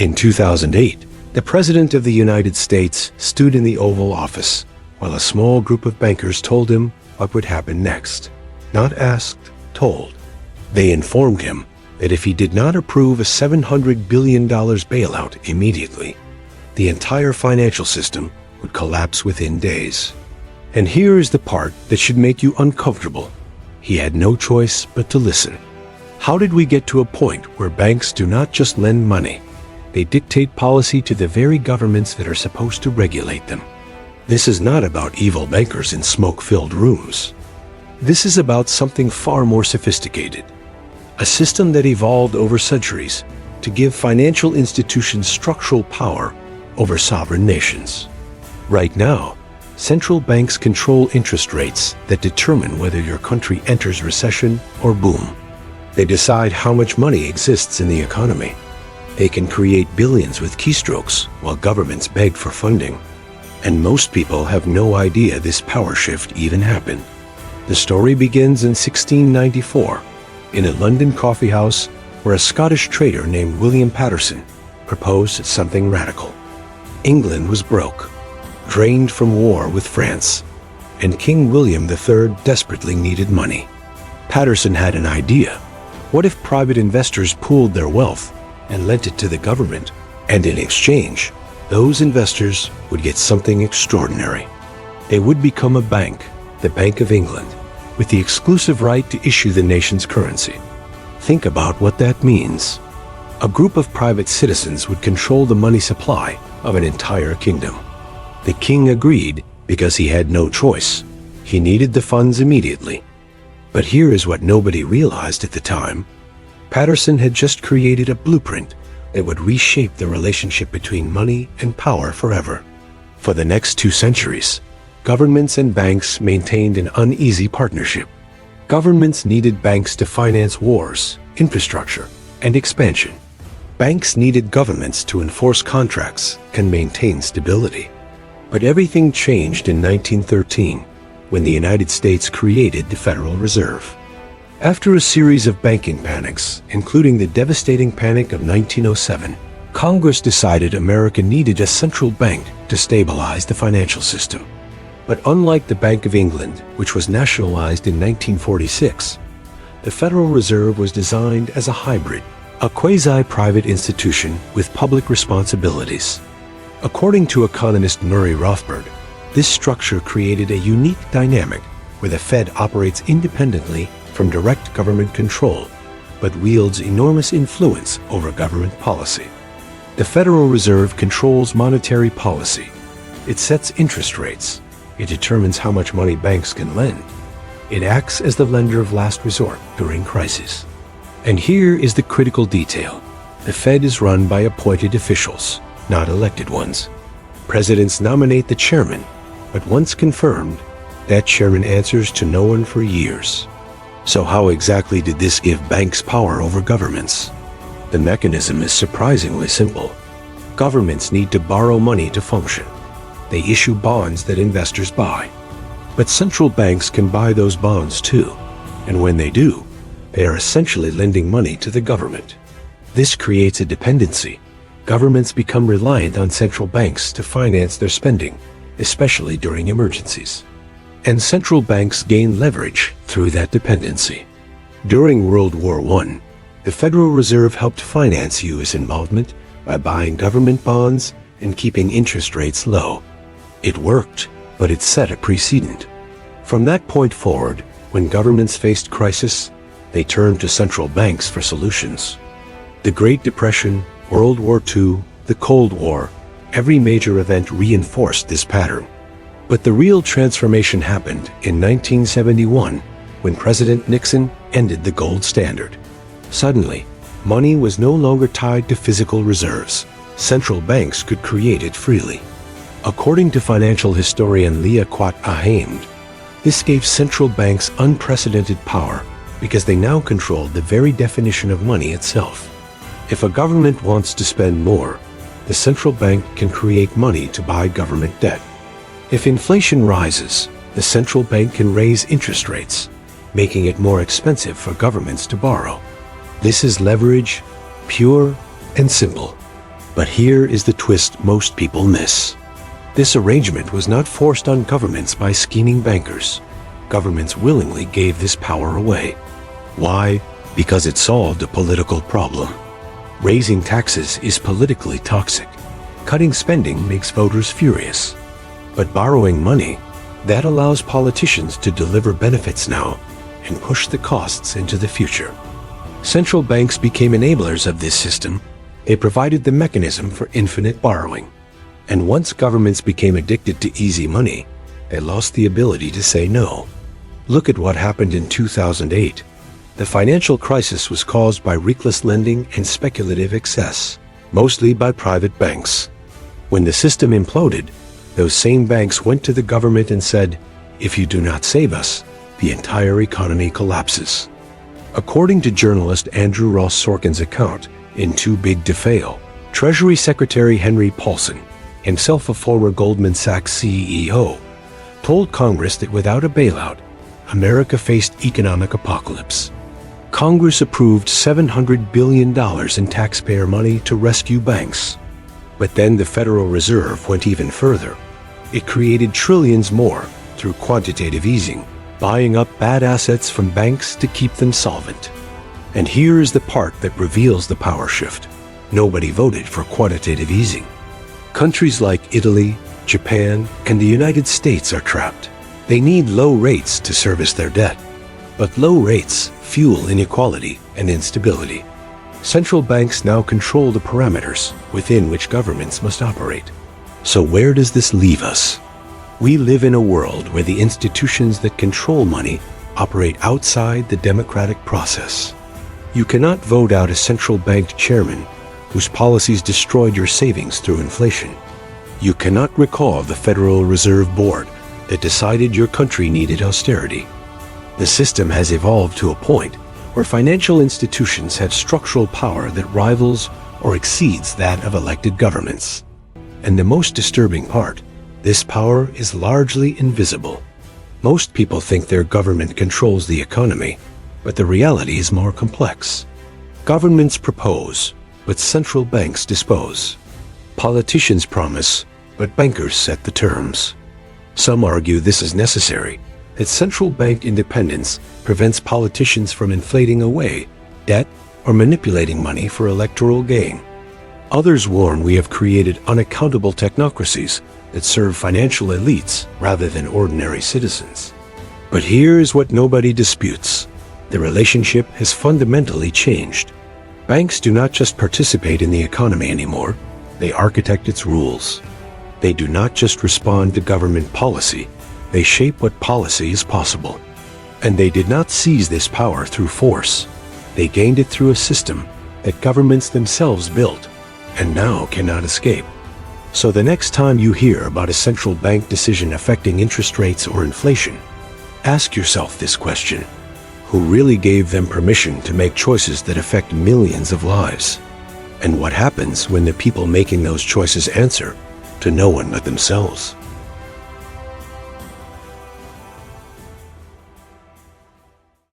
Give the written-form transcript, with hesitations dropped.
In 2008, the President of the United States stood in the Oval Office while a small group of bankers told him what would happen next. Not asked, told. They informed him that if he did not approve a $700 billion bailout immediately, the entire financial system would collapse within days. And here is the part that should make you uncomfortable. He had no choice but to listen. How did we get to a point where banks do not just lend money? They dictate policy to the very governments that are supposed to regulate them. This is not about evil bankers in smoke-filled rooms. This is about something far more sophisticated. A system that evolved over centuries to give financial institutions structural power over sovereign nations. Right now, central banks control interest rates that determine whether your country enters recession or boom. They decide how much money exists in the economy. They can create billions with keystrokes while governments beg for funding. And most people have no idea this power shift even happened. The story begins in 1694 in a London coffee house where a Scottish trader named William Paterson proposed something radical. England was broke, drained from war with France, and King William III desperately needed money. Paterson had an idea. What if private investors pooled their wealth and lent it to the government, and in exchange, those investors would get something extraordinary. They would become a bank, the Bank of England, with the exclusive right to issue the nation's currency. Think about what that means. A group of private citizens would control the money supply of an entire kingdom. The king agreed because he had no choice. He needed the funds immediately. But here is what nobody realized at the time. Paterson had just created a blueprint that would reshape the relationship between money and power forever. For the next 2 centuries, governments and banks maintained an uneasy partnership. Governments needed banks to finance wars, infrastructure, and expansion. Banks needed governments to enforce contracts and maintain stability. But everything changed in 1913 when the United States created the Federal Reserve. After a series of banking panics, including the devastating panic of 1907, Congress decided America needed a central bank to stabilize the financial system. But unlike the Bank of England, which was nationalized in 1946, the Federal Reserve was designed as a hybrid, a quasi-private institution with public responsibilities. According to economist Murray Rothbard, this structure created a unique dynamic where the Fed operates independently from direct government control, but wields enormous influence over government policy. The Federal Reserve controls monetary policy. It sets interest rates. It determines how much money banks can lend. It acts as the lender of last resort during crises. And here is the critical detail. The Fed is run by appointed officials, not elected ones. Presidents nominate the chairman, but once confirmed, that chairman answers to no one for years. So how exactly did this give banks power over governments? The mechanism is surprisingly simple. Governments need to borrow money to function. They issue bonds that investors buy. But central banks can buy those bonds too. And when they do, they are essentially lending money to the government. This creates a dependency. Governments become reliant on central banks to finance their spending, especially during emergencies. And central banks gain leverage through that dependency. During World War I, the Federal Reserve helped finance U.S. involvement by buying government bonds and keeping interest rates low. It worked, but it set a precedent. From that point forward, when governments faced crisis, they turned to central banks for solutions. The Great Depression, World War II, the Cold War, every major event reinforced this pattern. But the real transformation happened in 1971 when President Nixon ended the gold standard. Suddenly, money was no longer tied to physical reserves. Central banks could create it freely. According to financial historian Liaquat Ahamed, this gave central banks unprecedented power because they now controlled the very definition of money itself. If a government wants to spend more, the central bank can create money to buy government debt. If inflation rises, the central bank can raise interest rates, making it more expensive for governments to borrow. This is leverage, pure and simple. But here is the twist most people miss. This arrangement was not forced on governments by scheming bankers. Governments willingly gave this power away. Why? Because it solved a political problem. Raising taxes is politically toxic. Cutting spending makes voters furious. But borrowing money, that allows politicians to deliver benefits now and push the costs into the future. Central banks became enablers of this system. They provided the mechanism for infinite borrowing. And once governments became addicted to easy money, they lost the ability to say no. Look at what happened in 2008. The financial crisis was caused by reckless lending and speculative excess, mostly by private banks. When the system imploded, those same banks went to the government and said, "If you do not save us, the entire economy collapses." According to journalist Andrew Ross Sorkin's account in Too Big to Fail, Treasury Secretary Henry Paulson, himself a former Goldman Sachs CEO, told Congress that without a bailout, America faced economic apocalypse. Congress approved $700 billion in taxpayer money to rescue banks. But then the Federal Reserve went even further. It created trillions more through quantitative easing, buying up bad assets from banks to keep them solvent. And here is the part that reveals the power shift. Nobody voted for quantitative easing. Countries like Italy, Japan, and the United States are trapped. They need low rates to service their debt. But low rates fuel inequality and instability. Central banks now control the parameters within which governments must operate. So where does this leave us? We live in a world where the institutions that control money operate outside the democratic process. You cannot vote out a central bank chairman whose policies destroyed your savings through inflation. You cannot recall the Federal Reserve Board that decided your country needed austerity. The system has evolved to a point where financial institutions have structural power that rivals or exceeds that of elected governments. And the most disturbing part, this power is largely invisible. Most people think their government controls the economy, but the reality is more complex. Governments propose, but central banks dispose. Politicians promise, but bankers set the terms. Some argue this is necessary, that central bank independence prevents politicians from inflating away debt or manipulating money for electoral gain. Others warn we have created unaccountable technocracies that serve financial elites rather than ordinary citizens. But here is what nobody disputes. The relationship has fundamentally changed. Banks do not just participate in the economy anymore, they architect its rules. They do not just respond to government policy, they shape what policy is possible. And they did not seize this power through force. They gained it through a system that governments themselves built and now cannot escape. So the next time you hear about a central bank decision affecting interest rates or inflation, ask yourself this question: who really gave them permission to make choices that affect millions of lives? And what happens when the people making those choices answer to no one but themselves?